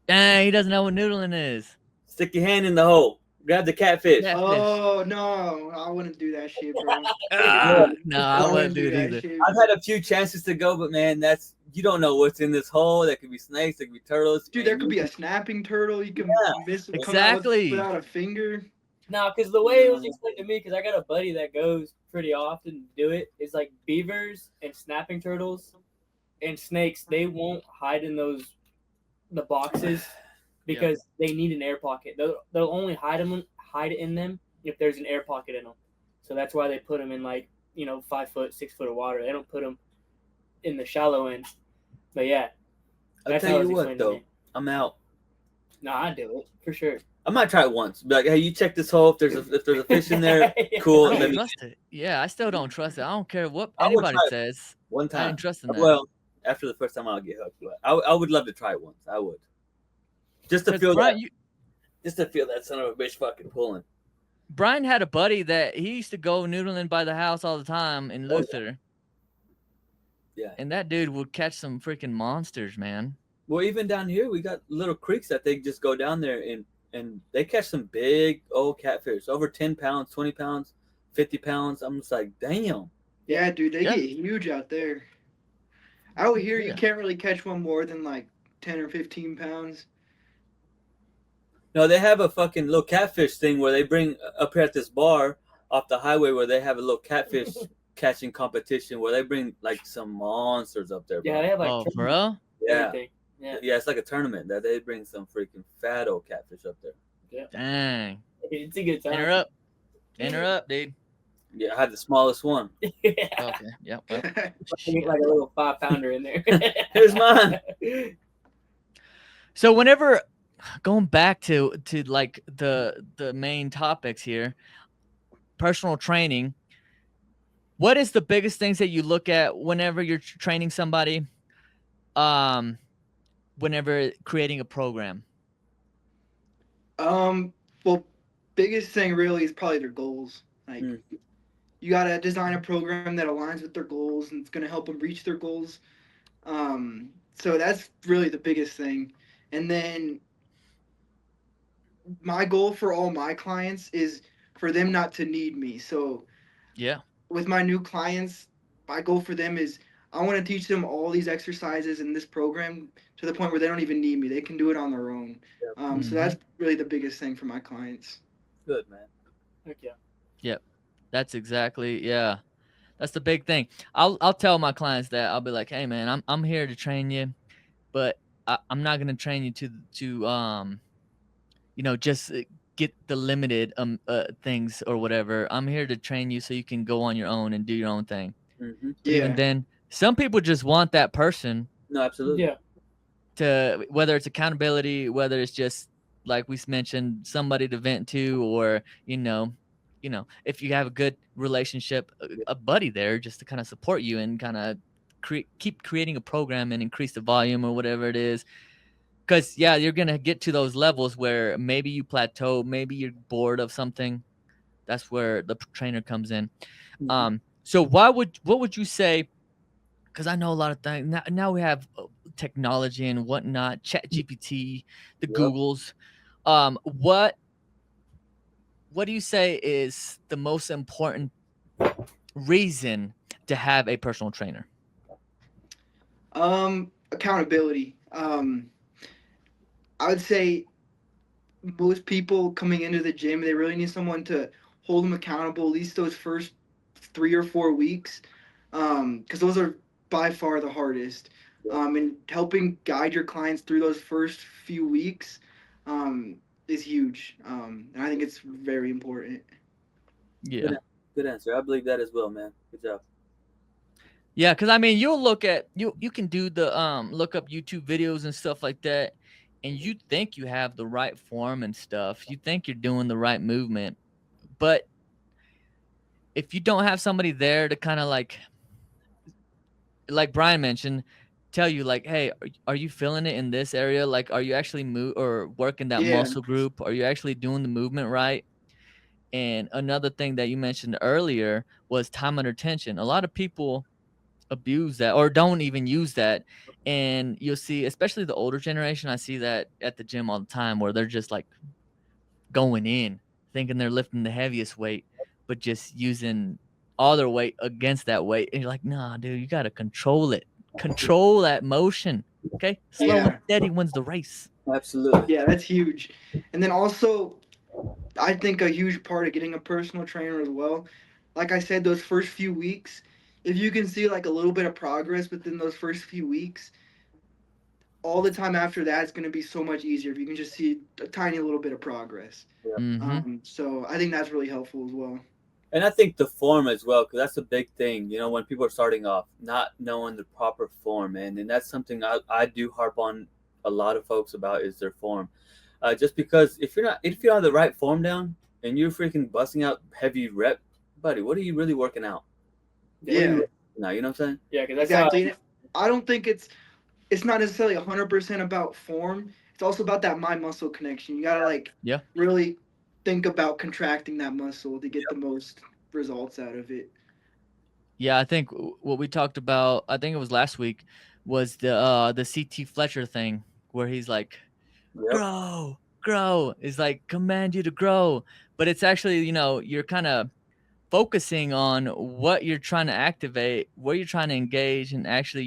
He doesn't know what noodling is. Stick your hand in the hole. Grab the catfish. Yeah. Oh no, I wouldn't do that shit, bro. No, I I wouldn't wouldn't do do it that either. shit. I've had a few chances to go, but man, that's you don't know what's in this hole. There could be snakes, there could be turtles. Dude, there could be a snapping turtle. You can miss come out Exactly. without a finger. Nah, because the way it was explained to me, because I got a buddy that goes pretty often to do it, is like beavers and snapping turtles and snakes. They won't hide in the boxes because they need an air pocket. They'll only hide in them if there's an air pocket in them. So that's why they put them in 5 foot, 6 foot of water. They don't put them in the shallow end. But yeah, I'll that's how tell it you was what explained to though, me. I'm out. No, I do it for sure. I might try it once. Be like, hey, you check this hole. If there's a fish in there, cool. I Let don't me trust it. Yeah, I still don't trust it. I don't care what I would anybody try it says. one I time. ain't trusting that. Well, after the first time, I'll get hooked. But I would love to try it once. I would. Just to 'Cause feel Brian, that. Just to feel that son of a bitch fucking pulling. Brian had a buddy that he used to go noodling by the house all the time in Oh, yeah. Luther. Yeah. And that dude would catch some freaking monsters, man. Well, even down here, we got little creeks that they just go down there and they catch some big old catfish, over 10 pounds, 20 pounds, 50 pounds. I'm just like, damn. Yeah, dude, they Yeah. get huge out there. Out here, Yeah. you can't really catch one more than like 10 or 15 pounds. No, they have a fucking little catfish thing where they bring up here at this bar off the highway where they have a little catfish catching competition where they bring like some monsters up there, bro. Yeah, they have like Oh, for real? Yeah. everything. Yeah, Yeah, it's like a tournament that they bring some freaking fat old catfish up there. Dang. it's a good time. Interrupt. Interrupt, dude. Yeah, I had the smallest one. Yeah. Okay. Yep. Well, Get like a little 5-pounder in there. Here's mine. so whenever going back to like the main topics here, personal training, what is the biggest things that you look at whenever you're training somebody, whenever creating a program? Well, biggest thing really is probably their goals. Like, you gotta design a program that aligns with their goals and it's gonna help them reach their goals. So that's really the biggest thing. And then my goal for all my clients is for them not to need me. So Yeah. with my new clients, my goal for them is I want to teach them all these exercises in this program to the point where they don't even need me. They can do it on their own. So that's really the biggest thing for my clients. Good, man. Heck yeah. Yep. That's exactly, yeah. That's the big thing. I'll tell my clients that. I'll be like, hey man, I'm here to train you, but I'm not gonna train you to just get the limited things or whatever. I'm here to train you so you can go on your own and do your own thing. Mm-hmm. But even then, some people just want that person No, absolutely. Yeah. to, whether it's accountability, whether it's just like we mentioned, somebody to vent to, or if you have a good relationship, a buddy there just to kind of support you and kind of keep creating a program and increase the volume or whatever it is. Because yeah, you're gonna get to those levels where maybe you plateau, maybe you're bored of something. That's where the trainer comes in. Mhm. So what would you say? Because I know a lot of things now. We have technology and whatnot, Chat GPT, the Yep. Googles. What do you say is the most important reason to have a personal trainer? Accountability. I would say most people coming into the gym, they really need someone to hold them accountable at least those first 3 or 4 weeks, because those are by far the hardest. And helping guide your clients through those first few weeks is huge. And I think it's very important. Yeah. Good answer. I believe that as well, man. Good job. Yeah, because I mean, you'll look at you can do the look up YouTube videos and stuff like that, and you think you have the right form and stuff. You think you're doing the right movement, but if you don't have somebody there to kind of like Brian mentioned, tell you like, hey, are you feeling it in this area? Like, are you actually or working that Yeah. muscle group? Are you actually doing the movement right? And another thing that you mentioned earlier was time under tension. A lot of people abuse that or don't even use that. And you'll see, especially the older generation, I see that at the gym all the time where they're just like going in, thinking they're lifting the heaviest weight, but just using all their weight against that weight. And you're like, nah, dude, you got to control it. Control that motion. Okay. Slow and Yeah. steady wins the race. Absolutely. Yeah, that's huge. And then also, I think a huge part of getting a personal trainer as well, like I said, those first few weeks, if you can see like a little bit of progress within those first few weeks, all the time after that, it's going to be so much easier if you can just see a tiny little bit of progress. Mm-hmm. So I think that's really helpful as well. And I think the form as well, because that's a big thing. You know, when people are starting off, not knowing the proper form, and that's something I do harp on a lot of folks about is their form. Just because if you don't have the right form down and you're freaking busting out heavy rep, buddy, what are you really working out? What are Yeah, you working out? You know what I'm saying? Yeah, because that's exactly. And I don't think it's not necessarily 100% about form. It's also about that mind muscle connection. You gotta like Yeah. really think about contracting that muscle to get the most results out of it. Yeah, I think what we talked about, I think it was last week, was the CT Fletcher thing where he's like, Yep. grow. Is like command you to grow. But it's actually, you're kind of focusing on what you're trying to activate, what you're trying to engage, and actually,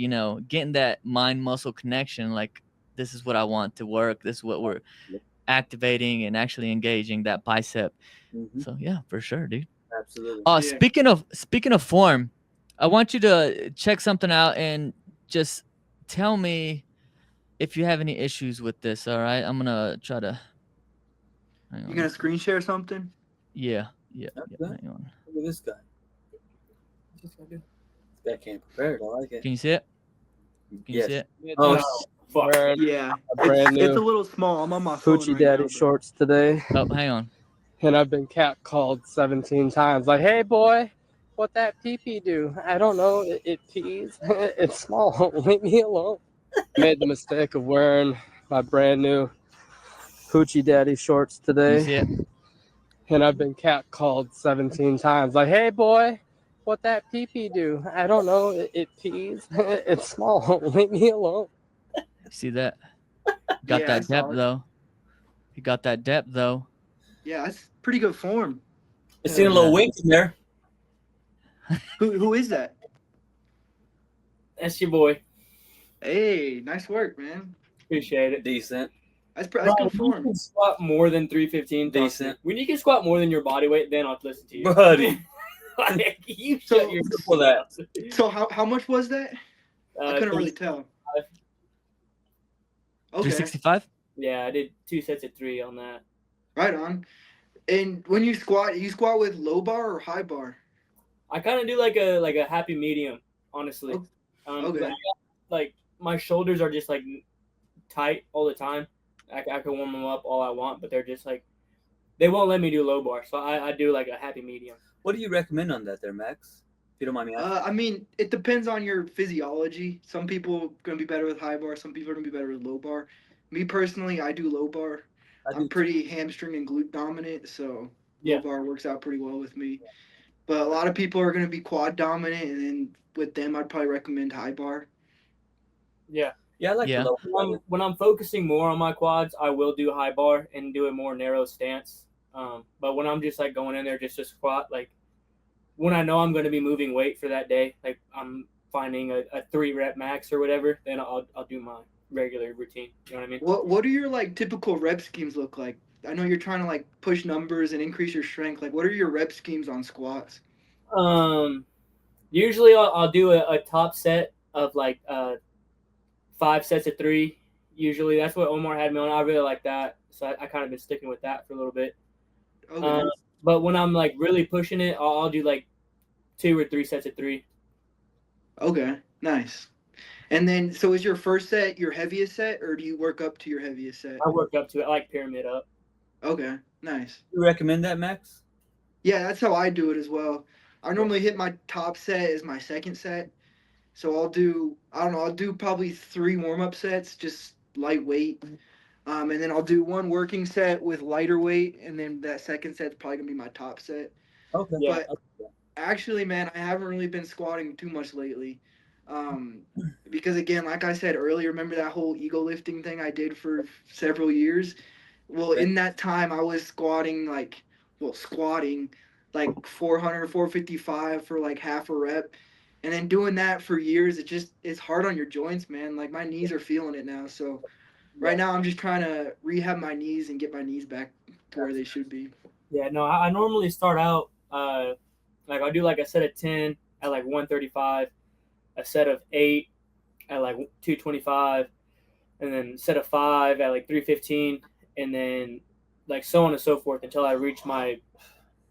getting that mind muscle connection. Like, this is what I want to work. This is what we're activating and actually engaging that bicep. Mm-hmm. So yeah, for sure, dude. Absolutely. Yeah. Speaking of form, I want you to check something out and just tell me if you have any issues with this. All right, I'm gonna try to. Hang You on. gonna screen share something? Yeah. Okay. Hang on. Look at this guy. This guy came prepared. I like it. Can you see it? Can you Yes. see it? Oh, fuck. Wearing Yeah. a brand It's new a little small. I'm on my phone Hoochie right Daddy now, but- shorts today, Oh, hang on. and I've been catcalled 17 times. Like, hey boy, what that pee-pee do? I don't know. It pees. It's small. Leave me alone. Made the mistake of wearing my brand new Hoochie Daddy shorts Can you today, see it? and I've been catcalled 17 times. Like, hey boy, what that pee-pee do? I don't know. It pees. It's small. Leave me alone. See that? Got Yeah, I that saw depth it. though. He got that depth though. Yeah, that's pretty good form. I seen a little wink in there. Who is that? That's your boy. Hey, nice work, man. Appreciate it. Decent. That's Bro, good when you form. can squat more than 315. Decent. When you can squat more than your body weight, then I'll listen to you. Buddy. Like, you So- shut your for that. So how much was that? I couldn't really tell. Okay, 365? Yeah, I did 2 sets of 3 on that. right on. And when you squat with low bar or high bar? I kind of do like a happy medium, honestly. Okay. 'Cause I got, like, my shoulders are just like tight all the time. I can warm them up all I want, but they're just like they won't let me do low bar, so I do like a happy medium. What do you recommend on that there, Max? If you don't mind me asking. I mean, it depends on your physiology. Some people are gonna be better with high bar. Some people are gonna be better with low bar. Me personally, I do low bar. I'm pretty hamstring and glute dominant, so Yeah. low bar works out pretty well with me. But a lot of people are gonna be quad dominant, and then with them, I'd probably recommend high bar. Yeah. Yeah, I like Yeah. the low. When I'm focusing more on my quads, I will do high bar and do a more narrow stance. But when I'm just like going in there just to squat, like when I know I'm going to be moving weight for that day, like I'm finding a 3 rep max or whatever, then I'll do my regular routine. You know what I mean? What do your like typical rep schemes look like? I know you're trying to like push numbers and increase your strength. Like, what are your rep schemes on squats? Usually I'll do a top set of like 5 sets of 3. Usually that's what Omar had me on. I really like that, so I kind of been sticking with that for a little bit. Okay. But when I'm like really pushing it, I'll do like 2 or 3 sets of 3. Okay, nice. And then, so is your first set your heaviest set, or do you work up to your heaviest set? I work up to it. I like pyramid up. Okay, nice. You recommend that, Max? Yeah, that's how I do it as well. I normally hit my top set as my second set. So I don't know, I'll do probably 3 warm-up sets, just lightweight. And then I'll do one working set with lighter weight, and then that second set's probably gonna be my top set. Okay. Yeah. But actually, man, I haven't really been squatting too much lately. Um, because again, like I said earlier, remember that whole ego lifting thing I did for several years? Well, Okay. in that time, I was squatting like 400, 455 for like half a rep. And then doing that for years, it's hard on your joints, man. Like my knees are feeling it now. So right now, I'm just trying to rehab my knees and get my knees back to where they should be. Yeah, no, I normally start out like I'll do like a set of 10 at like 135, a set of 8 at like 225, and then a set of 5 at like 315, and then like so on and so forth until I reach my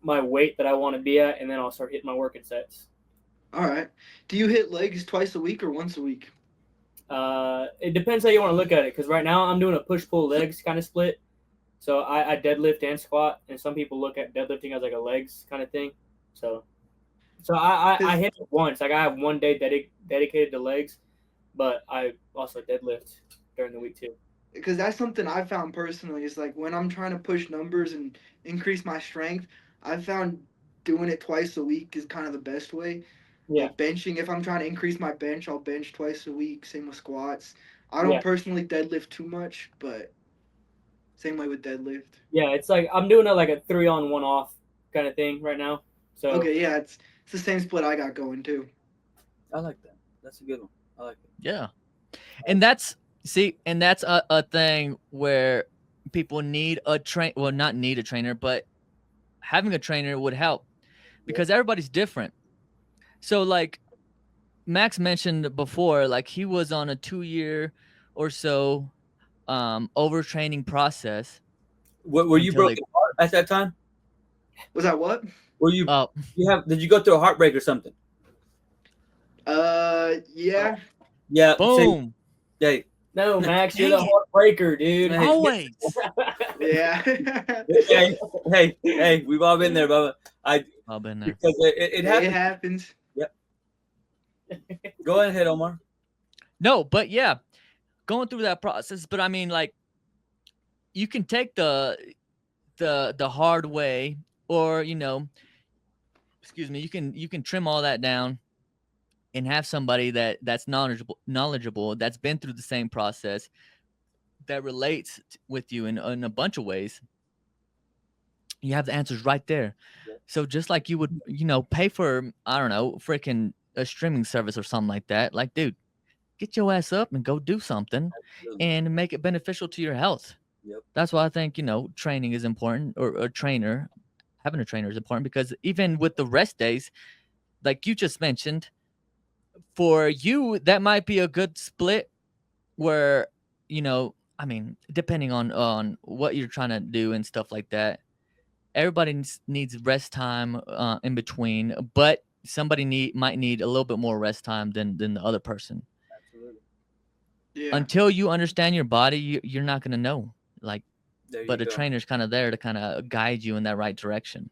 weight that I want to be at, and then I'll start hitting my working sets. All right. Do you hit legs twice a week or once a week? It depends how you want to look at it, because right now I'm doing a push-pull legs kind of split. So I deadlift and squat, and some people look at deadlifting as like a legs kind of thing. So I hit it once. Like I have one day dedicated to legs, but I also deadlift during the week too. Because that's something I found personally. Is like when I'm trying to push numbers and increase my strength, I've found doing it twice a week is kind of the best way. Yeah, Like benching, if I'm trying to increase my bench, I'll bench twice a week. Same with squats. I don't yeah, personally deadlift too much, but same way with deadlift. yeah. It's like I'm doing it like a 3 on 1 off kind of thing right now. So Okay, yeah, it's the same split I got going too. I like that. That's a good one. I like it. Yeah. And that's a thing where people need a not need a trainer, but having a trainer would help because everybody's different. So like Max mentioned before, like he was on a 2-year or so overtraining process. Were you Until broken heart at that time? Was that what? Were you? Oh, Did you go through a heartbreak or something? Yeah. Yeah. boom. Hey, no, Max, you're Dang the it. heartbreaker, dude. Hey. Always. Yeah. hey, we've all been there, Bubba. I've been there. Because it It happens. happens. Go ahead, Omar. No, but yeah, going through that process. But I mean, like, you can take the hard way, or excuse me, you can trim all that down and have somebody that's knowledgeable, that's been through the same process, that relates with you in a bunch of ways. You have the answers right there. Yeah. So just like you would, pay for, I don't know, freaking a streaming service or something like that. Like, dude, get your ass up and go do something and make it beneficial to your health. Yep. That's why I think, training is important, or having a trainer is important, because even with the rest days, like you just mentioned, for you, that might be a good split where, I mean, depending on what you're trying to do and stuff like that, everybody needs rest time in between, but somebody might need a little bit more rest time than the other person. Absolutely. Yeah. Until you understand your body, you're not going to know. Like, but a go. trainer's kind of there to kind of guide you in that right direction.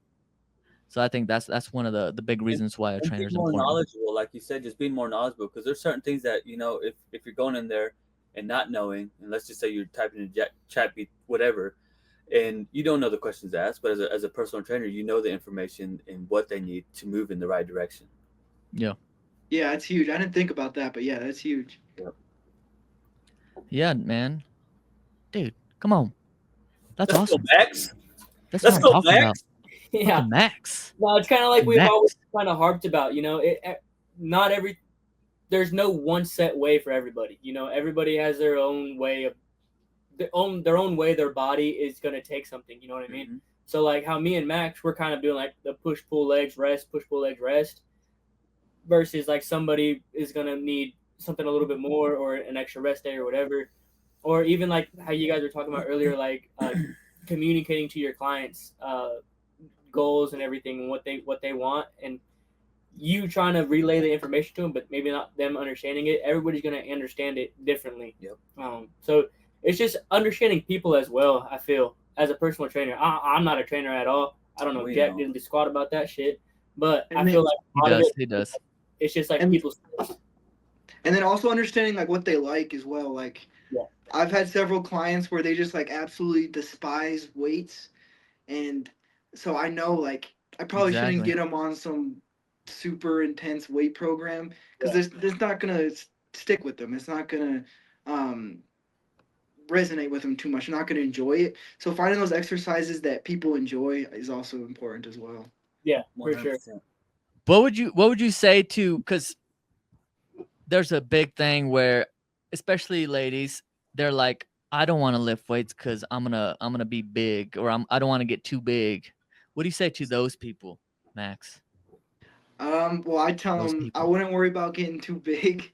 So I think that's one of the big reasons why a And trainer being is more important. knowledgeable, like you said, just being more knowledgeable, because there's certain things that if you're going in there and not knowing, and let's just say you're typing in chat whatever, and you don't know the questions to ask, but as a personal trainer, you know the information and what they need to move in the right direction. Yeah. Yeah, that's huge. I didn't think about that, but yeah, that's huge. Yeah, man. Dude, come on. That's Let's awesome. go, Max. That's Let's what I'm go, talking Max. about. Yeah, Fucking Max. well, it's kind of like we've Max. always kind of harped about. There's no one set way for everybody. Everybody has their own way of their own way their body is going to take something. You know what I mean? Mhm. So like how me and Max, we're kind of doing like the push pull legs rest, push pull legs rest, versus like somebody is going to need something a little bit more, or an extra rest day or whatever, or even like how you guys were talking about earlier, like communicating to your clients goals and everything, and what they want, and you trying to relay the information to them, but maybe not them understanding it. Everybody's gonna understand it differently. Yep. So it's just understanding people as well. I feel as a personal trainer, I'm not a trainer at all. I don't know We jack know. diddly squat about that shit, but And I then- feel like He a lot of does. it, He does. it's just like And- people's. And then also understanding like what they like as well. Like, Yeah. I've had several clients where they just like absolutely despise weights, and so I know like I probably shouldn't Exactly. get them on some super intense weight program because Yeah. there's not gonna stick with them. It's not gonna um, resonate with them too much. They're not gonna enjoy it. So finding those exercises that people enjoy is also important as well. Yeah, for sure. 100%. What would you say to, because there's a big thing where, especially ladies, they're like, I don't want to lift weights because I'm gonna be big, or I don't want to get too big. What do you say to those people, Max? Well, I tell Those them I people. wouldn't worry about getting too big.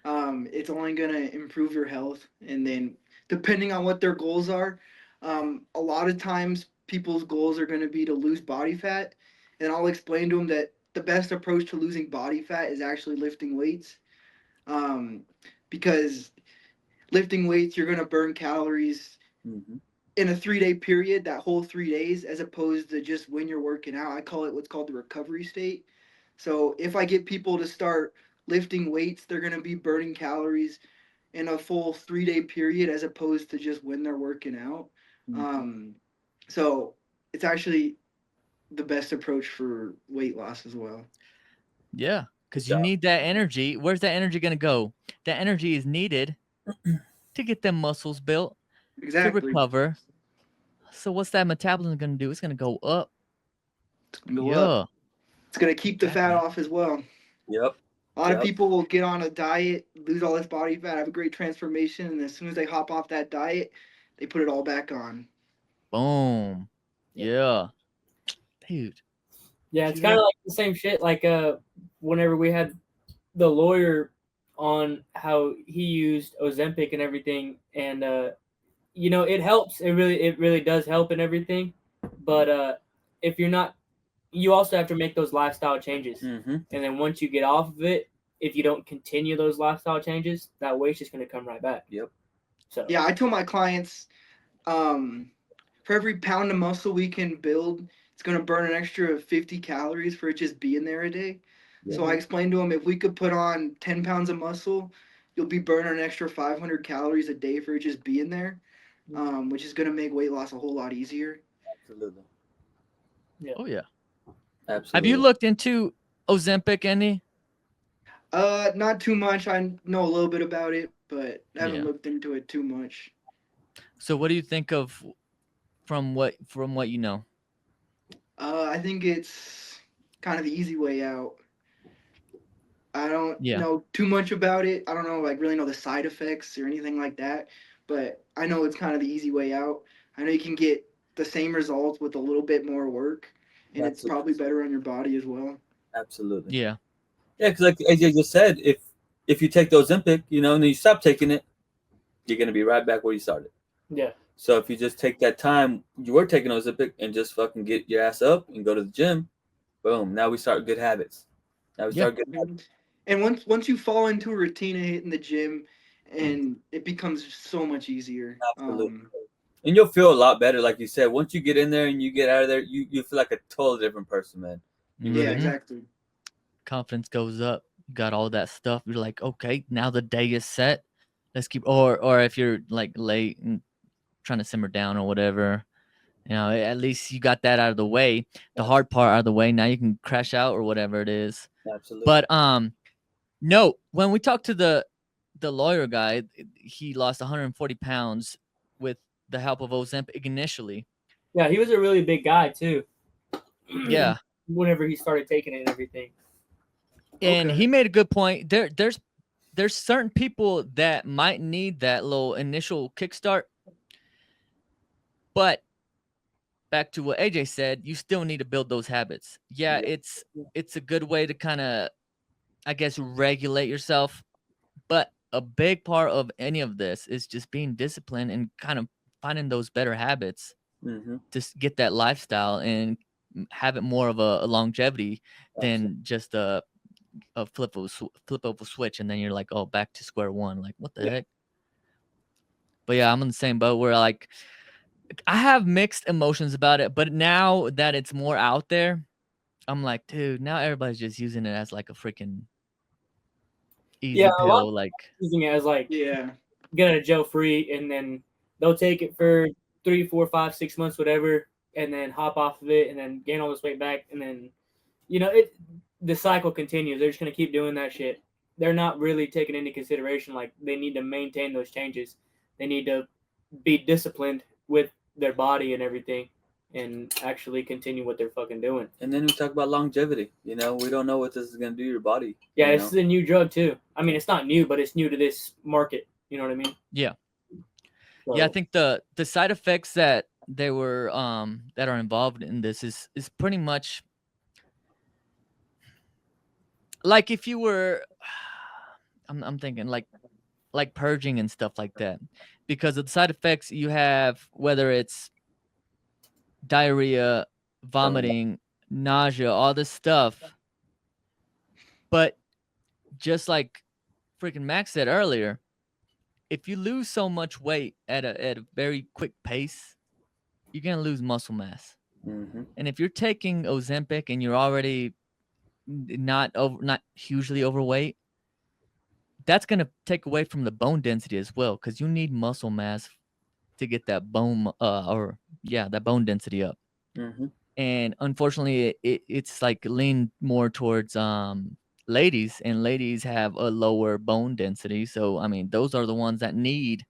It's only gonna improve your health, and then depending on what their goals are, a lot of times people's goals are gonna be to lose body fat, and I'll explain to them that the best approach to losing body fat is actually lifting weights, um, because lifting weights you're gonna burn calories Mm-hmm. in a 3 day period, that whole 3 days, as opposed to just when you're working out. I call it what's called the recovery state. So if I get people to start lifting weights, they're going to be burning calories in a full 3 day period as opposed to just when they're working out. Mm-hmm. So it's actually the best approach for weight loss as well. Yeah, because you need that energy. Where's that energy gonna go? That energy is needed to get them muscles built, to Exactly. recover. So what's that metabolism gonna do? It's gonna go up. It's gonna go Yeah. up. It's going to keep the fat Exactly. off as well. Yep. A lot of Yep. people will get on a diet, lose all this body fat, have a great transformation, and as soon as they hop off that diet, they put it all back on. Boom. Yeah. Dude. Yeah, it's See kind of that? like the same shit. Like whenever we had the lawyer on how he used Ozempic and everything, and you know, it helps. It really does help and everything. But if you're not, you also have to make those lifestyle changes. Mm-hmm. And then once you get off of it, if you don't continue those lifestyle changes, that weight's just going to come right back. Yep. So Yeah, I tell my clients, for every pound of muscle we can build, it's going to burn an extra 50 calories for it just being there a day. Yeah. So I explained to them, if we could put on 10 pounds of muscle, you'll be burning an extra 500 calories a day for it just being there, which is going to make weight loss a whole lot easier. Absolutely. Oh yeah. Absolutely. Have you looked into Ozempic any? Not too much. I know a little bit about it, but I haven't Yeah. looked into it too much. So what do you think of from what you know? I think it's kind of the easy way out. I don't Yeah. know too much about it. I don't know, like, really know the side effects or anything like that, but I know it's kind of the easy way out. I know you can get the same results with a little bit more work, and it's probably better on your body as well. Absolutely. Yeah. Yeah, because like as you just said, if you take the Ozempic, you know, and then you stop taking it, you're gonna be right back where you started. yeah, So if you just take that time you were taking Ozempic and just fucking get your ass up and go to the gym, boom. Now we start good habits. Now we Yeah. start good habits. And once you fall into a routine of hitting the gym, and it becomes so much easier. Absolutely. And you'll feel a lot better, like you said. Once you get in there and you get out of there, you feel like a totally different person, man. You Yeah, really exactly. Confidence goes up. You got all that stuff. You're like, okay, now the day is set. Let's keep, or if you're like late and trying to simmer down or whatever, you know, at least you got that out of the way. The hard part out of the way. Now you can crash out or whatever it is. Absolutely. But no, when we talked to the lawyer guy, he lost 140 pounds with the help of Ozempic initially. yeah, he was a really big guy too. Yeah. Whenever he started taking it and everything. And Okay. he made a good point. There's certain people that might need that little initial kickstart. But back to what AJ said, you still need to build those habits. Yeah, it's a good way to kind of, I guess, regulate yourself. But a big part of any of this is just being disciplined and kind of finding those better habits Mm-hmm. to get that lifestyle and have it more of a longevity than just a flip of a switch, and then you're like, oh, back to square one. Like, what the heck? But yeah, I'm in the same boat where like I have mixed emotions about it, but now that it's more out there, I'm like, dude, now everybody's just using it as like a freaking easy Yeah, a lot pill. of Like, using it as like Yeah. get out of jail free, and then they'll take it for 3, 4, 5, 6 months, whatever, and then hop off of it, and then gain all this weight back, and then the cycle continues. They're just gonna keep doing that shit. They're not really taking into consideration like they need to maintain those changes. They need to be disciplined with their body and everything, and actually continue what they're fucking doing. And then we talk about longevity. You know, we don't know what this is gonna do to your body. Yeah, you this know? is a new drug too. I mean, it's not new, but it's new to this market. You know what I mean? yeah. So, Yeah, I think the side effects that they were that are involved in this is pretty much like if you were I'm thinking like purging and stuff like that, because of the side effects you have, whether it's diarrhea, vomiting, nausea, all this stuff. But just like freaking Max said earlier, if you lose so much weight at a very quick pace, you're gonna lose muscle mass. Mm-hmm. And if you're taking Ozempic and you're already not hugely overweight, that's gonna take away from the bone density as well, because you need muscle mass to get that bone that bone density up. Mm-hmm. And unfortunately, it's like leaned more towards ladies, and ladies have a lower bone density. So I mean, those are the ones that need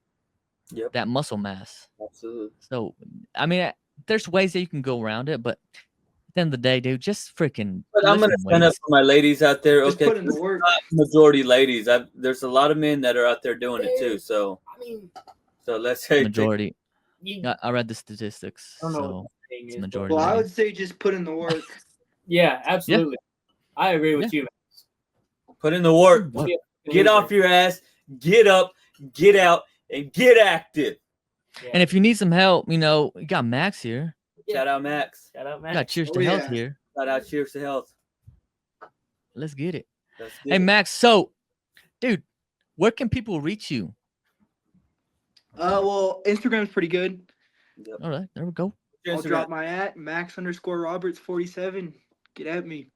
that muscle mass. Absolutely. So I mean, there's ways that you can go around it, but at the end of the day, dude, just freaking. But I'm gonna stand up for my ladies out there. Just Okay, put in the work. not majority ladies. There's a lot of men that are out there doing it too. So, I mean, let's say Majority. you, I read the statistics, I don't know so what the thing it's is, but- majority. Well, I ladies. would say just put in the work. Yeah, absolutely. I agree with you. put in the work. What? Get off your ass. Get up. Get out. And get active. Yeah. And if you need some help, you got Max here. Shout out Max. Shout out, You man. got Cheers Oh, to Health yeah. here. Shout out Cheers to Health. Let's get it. Let's Hey, get it. Max. So, dude, where can people reach you? Well, Instagram's pretty good. Yep. All right, there we go. I'll drop my @Max_Roberts47. Get at me.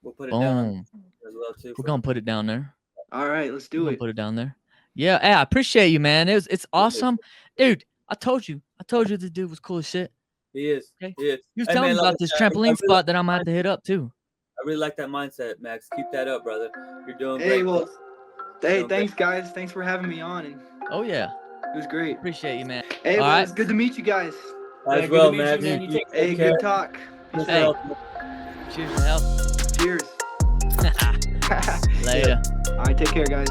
We'll put it down Boom. as well too. We're gonna put it down there. All right, let's do We're gonna it. put it down there. Yeah, hey, I appreciate you, man. It's awesome, dude. I told you this dude was cool as shit. He is. Okay. He is. You was Hey, telling man, me like about this I said, I trampoline really spot that I'm gonna have to hit up too. I really like that mindset, Max. Keep that up, brother. You're doing Hey, great. well, hey, Doing thanks, guys. Thanks for having me on, and Oh yeah, it was great. appreciate you, man. Hey, All well, right. it's good to meet you guys. As good well, to meet you, Max. man. You take Hey, care. good talk. Peace Hey. out. Cheers to health. Cheers. Later. All right, take care, guys.